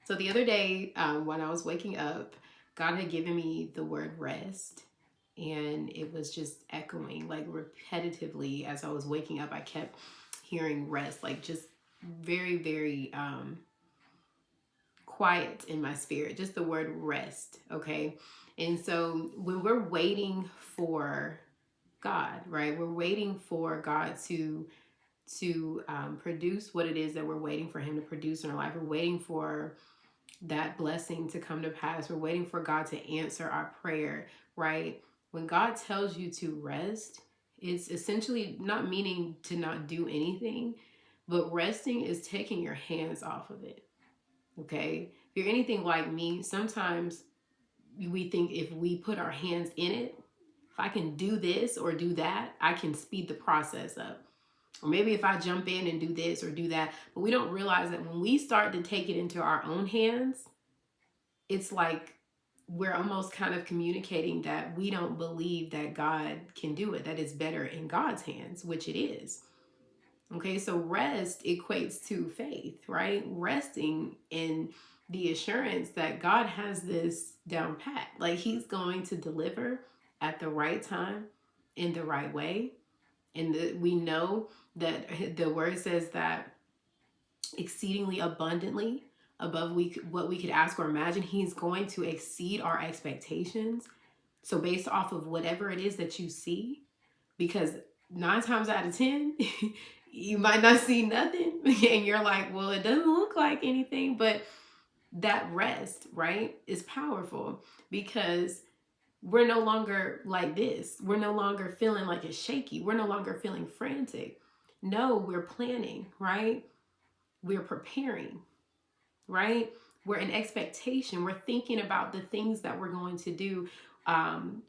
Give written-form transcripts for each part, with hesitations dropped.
So the other day, when I was waking up, God had given me the word rest, and it was just echoing like repetitively as I was waking up. I kept hearing rest, like just very, very quiet in my spirit, just the word rest. Okay. And so when we're waiting for God, right, we're waiting for God to produce what it is that we're waiting for Him to produce in our life. We're waiting for that blessing to come to pass. We're waiting for God to answer our prayer, right? When God tells you to rest, it's essentially not meaning to not do anything, but resting is taking your hands off of it. Okay? If you're anything like me, sometimes we think if we put our hands in it, if I can do this or do that, I can speed the process up. Or maybe if I jump in and do this or do that. But we don't realize that when we start to take it into our own hands, it's like we're almost kind of communicating that we don't believe that God can do it, that it's better in God's hands, which it is. Okay, so rest equates to faith, right? Resting in the assurance that God has this down pat. Like He's going to deliver at the right time in the right way. And we know that the word says that exceedingly abundantly above what we could ask or imagine, He's going to exceed our expectations. So based off of whatever it is that you see, because 9 times out of 10 you might not see nothing and you're like, well, it doesn't look like anything. But that rest, right, is powerful because we're no longer like this. We're no longer feeling like it's shaky. We're no longer feeling frantic. No, we're planning, right? We're preparing, right? We're in expectation. We're thinking about the things that we're going to do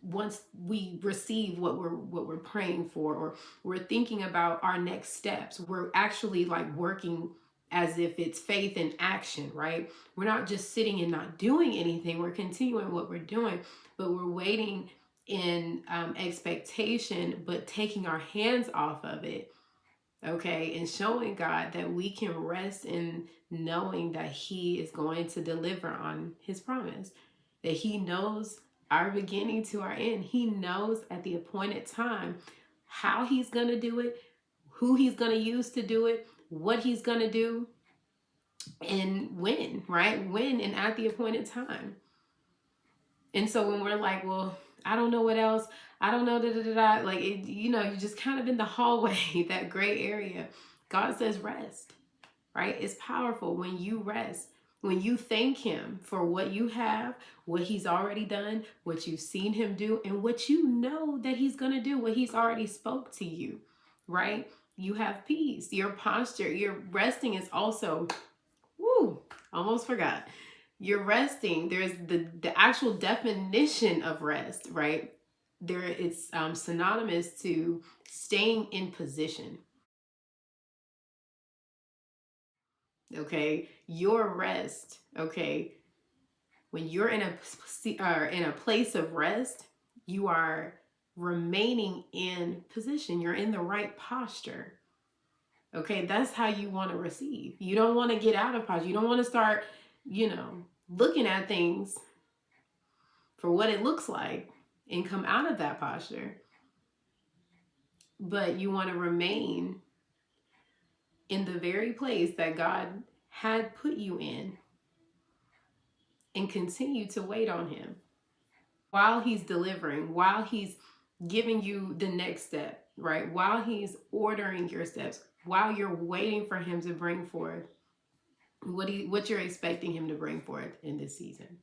once we receive what we're praying for, or we're thinking about our next steps. We're actually like working as if it's faith in action, right? We're not just sitting and not doing anything. We're continuing what we're doing, but we're waiting in expectation, but taking our hands off of it. Okay, and showing God that we can rest in knowing that He is going to deliver on His promise, that He knows our beginning to our end. He knows at the appointed time how He's going to do it, who He's going to use to do it, what He's going to do, and when, right? When and at the appointed time. And so when we're like, well, I don't know what else, I don't know, like, you're just kind of in the hallway, that gray area. God says rest, right? It's powerful when you rest, when you thank Him for what you have, what He's already done, what you've seen Him do, and what you know that He's going to do, what He's already spoke to you, right? You have peace. Your posture, your resting is also, woo, almost forgot. You're resting. There's the actual definition of rest, right? There, it's synonymous to staying in position. Okay, your rest. Okay, when you're in a place of rest, you are remaining in position. You're in the right posture. Okay, that's how you want to receive. You don't want to get out of posture. You don't want to start, looking at things for what it looks like and come out of that posture. But you want to remain in the very place that God had put you in and continue to wait on Him while He's delivering, while He's giving you the next step, right? While He's ordering your steps, while you're waiting for Him to bring forth what you're expecting Him to bring forth in this season.